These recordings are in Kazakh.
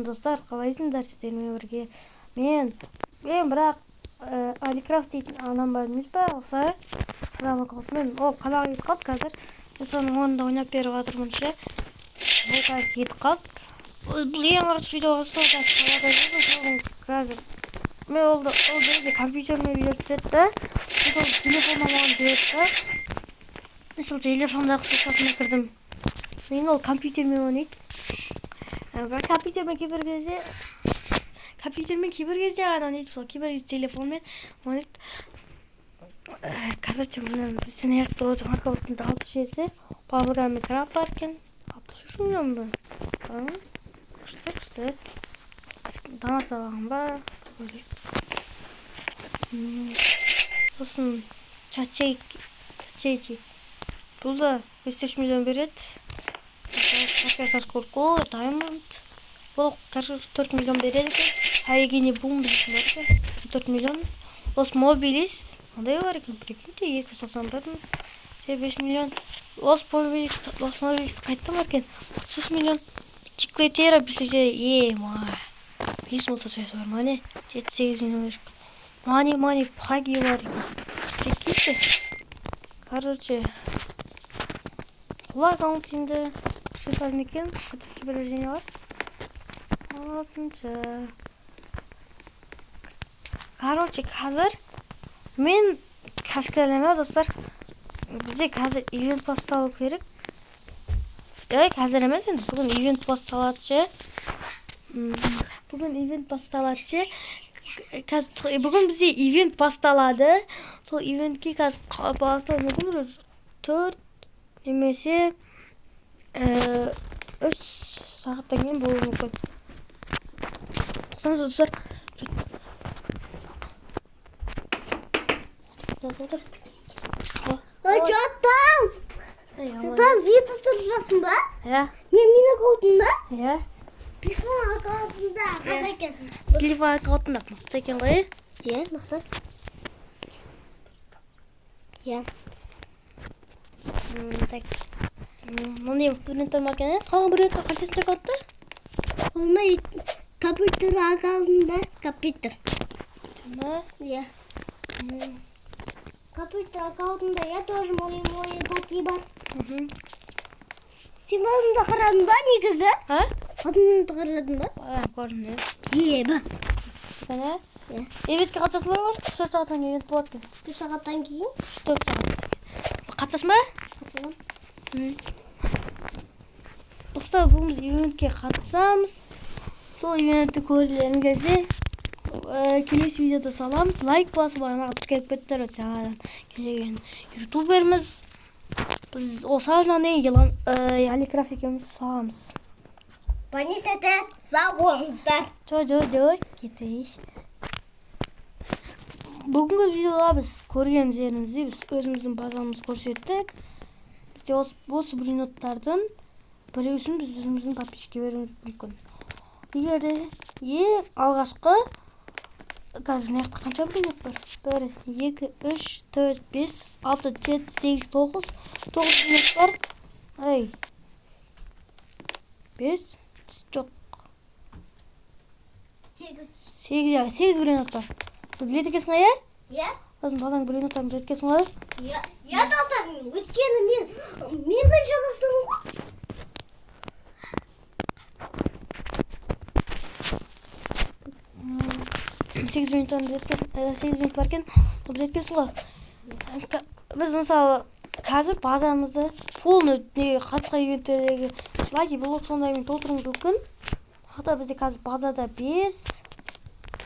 Достар, қалайсыңдар сіздермен бірге? Мен бірақ Аликрафт дейтін анам бар емес па? Мен ол қалаға кетіп қалды қазір. Мен соның орнында ойнап беріп жатырмын ше. Ол қазір кетіп қалды. Бұл ең алғаш видеоға сол қалада жүрдім. Қазір мен ол жерде компьютермен билеп жүреді да. Сол телефоннан маған береді да. Мен сол телефондағы сұраққа кірдім. Мен ол компьютермен ойнайды. Компьютермен кейбір кезде ғана ойнайды, сол кейбір кезде телефонмен ойнайды. Короче, біздің аяқта отырған аккаунттың алпыс программа краб бар екен. 63 миллион ба? Күшті. Донат салған ба? Сосын чачейти. Бұл да 53 миллион береді. Курку, Diamond. Бұл 44 миллион береді екен. Харигини бум білетін бар екен. 4 миллион. Лос Мобилис. Ондай бар екен. Прикиньте, 291 5 миллион. Лос Мобилис қайтты бар екен. 30 миллион. Чиклетера бізге ма. Бес болса сөйесі бар ма не? 78 миллион. Мани, паги бар екен. Прикиньте. Короче. Бұл аккаунтинді шифралым екен. Қатты бірлежение бар. Алтыншы. Короче, қазір мен кәскерлеме достар. Бізде қазір ивент басталу керек. Қазір емес енді бүгін ивент басталады ше. Бүгін бізде ивент басталады. Сол ивентке қазір басталу мүмкін 4 немесе 3 сағаттан кейін болуы мүмкін. Тоқсаңыз достар. Жаттам! Жаттам, видео тұржасын ба? Мен аккаунтында? Телефон аккаунтында қандай екен? Телефон аккаунтында мықты екен ғой? Мықты. Бұл не брендтер ма екен? Қалған брендтер қаншасында аккаунтта? Олмай компьютер аккаунтында компьютер. Компьютер аккаунтында я тоже мой паки бар. Сен өзіңді қарадың ба негізі? Өзіңді қарадың ба? Көрдім. Ба. Сәне? Ивентке қатысасың ба? 4 сағаттан кейін ивент болады екен. 4 сағаттан кейін? 4 сағат. Қатысасың ба? Қатысамын. Достар, бүгін ивентке қатысамыз. Сол ивентті көргілерің келсе, келесі видеода саламыз. Лайк басып, анаға тіркеліп кеттер. Жаңадан келген ютуберміз. Біз осыған дейін Аликрафт екеуміз саламыз. Банисәті сау болыңыздар. Жо, кетейік. Бүгінгі видеода біз көрген жеріңізде біз өзіміздің базамызды көрсеттік. Бізде осы брендтардың біреусін біз өзіміздің подписчикке беруіміз мүмкін. Егер де ең алғашқы қазір маяқта қанша бренд бар? 1, 2, 3, 4, 5, 6, 7, 8, 9 бренд бар. 5 жоқ. 8 бренд бар. Білет екесің ға, Өзің базаң брендтарын білет екесің ға? Достар, өткені мен бірінші бастығым ғой. 8 минут бар екен, білет екесің ға? Біз мысалы қазір базамызды полный қатысқа ивенттердегі шлаки блок сондаймен толтыруымыз мүмкін. Хақта бізде қазір базада 5,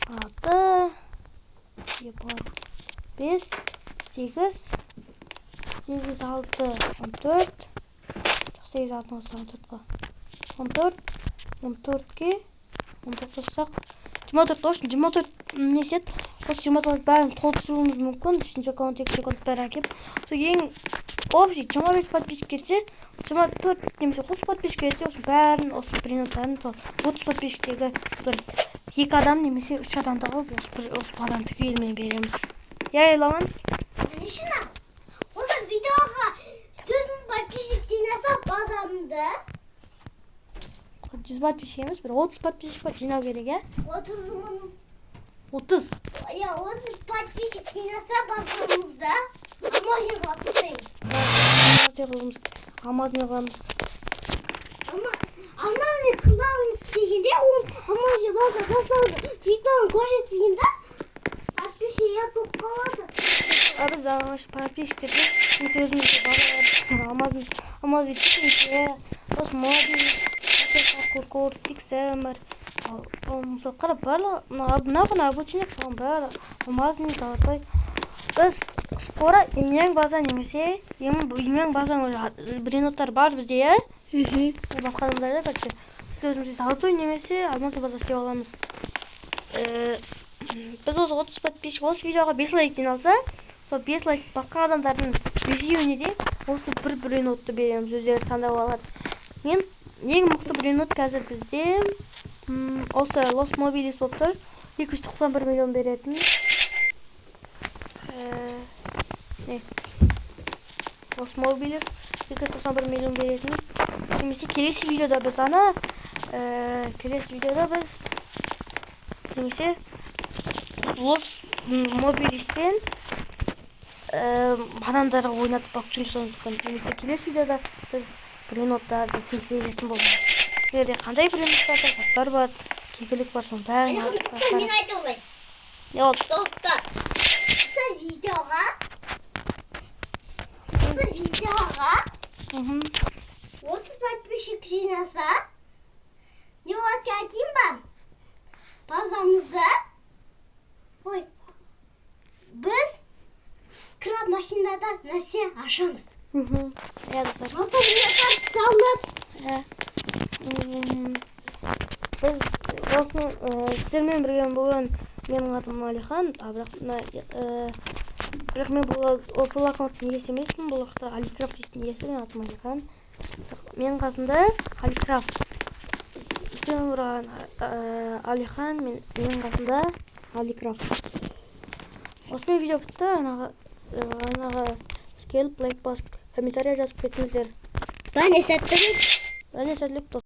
6, 5, 8, 6, 14, 8, 6, 14-ке 14 сақ 24 точно 24 несет. Осы 24 бәрін толтыруымыз мүмкін. 3-ші аккаунт, 2-ші аккаунт бәрін әкеп. Сол ең общий 25 подписчик келсе, 24 немесе 30 подписчик келсе, осы бәрін, осы брендтарын 30 подписчиктегі бір 2 адам немесе 3 адамдағы осы базаны түгелімен береміз. Ламан? Нешіна? Осы видеоға сөздің подписчик жинаса базамды. жүз подписчик емес, бір 30 подписчик бар жинау керек, иә? 30 мың. 30. Я 30 подписчик жинаса басымызда Амазон қылып тастаймыз. Амазон қыламыз. Амазон қыламыз дегенде ол Амазон база жасауды видеоны көрсетпеймін да подписчик болып қалады. Biz de подписчиктерге немесе өзімізде балалар Amazon чекинше, осы моbil, курс, XMR, мысалы қарап барлығы мына обучение қылған барлығы Amazon золотой. Біз скоро ең база немесе ең база брендтер бар бізде, иә? Басқа адамдарда, короче, біз өзімізде золотой немесе Amazon база істеп аламыз. Біз осы 30 подписчик осы видеоға 5 лайк жиналса, сол 5 лайк басқа адамдардың бесеуіне де осы бір брендті береміз, өздері таңдап алады. Мен ең мықты бренд қазір бізде осы Los Mobilis болып тұр. 291 миллион беретін. Los Mobilis 291 миллион беретін. Немесе келесі видеода біз немесе Los Mobilis'ten адамдарға ойнатып бақып жүрсеңіздер, немесе келесі видеода біз брендтарды тексеретін боламыз. Сіздерде қандай брендтарда заттар бар, кепілдік бар, соның бәрін Мен айта олай. Не болды? Достар, осы видеоға 30 подписчик жинаса, не болады айтайын ба? Базамызда біз краб машинада нәрсе ашамыз. Иә, достар. Мотоциклдар салып. Біз сіздермен бірге бүгін менің атым Алихан, бірақ мен бұл аккаунттың иесі емеспін, бұл жақта Аликрафт дейтін иесі, менің атым Алихан. Менің қасымда Аликрафт. Сіздермен бірге Алихан, менің қасымда Аликрафт. Осымен видео бітті, анаға келіп лайк басып, комментария жазып кетіңіздер. Бәне сәттілік. Достар.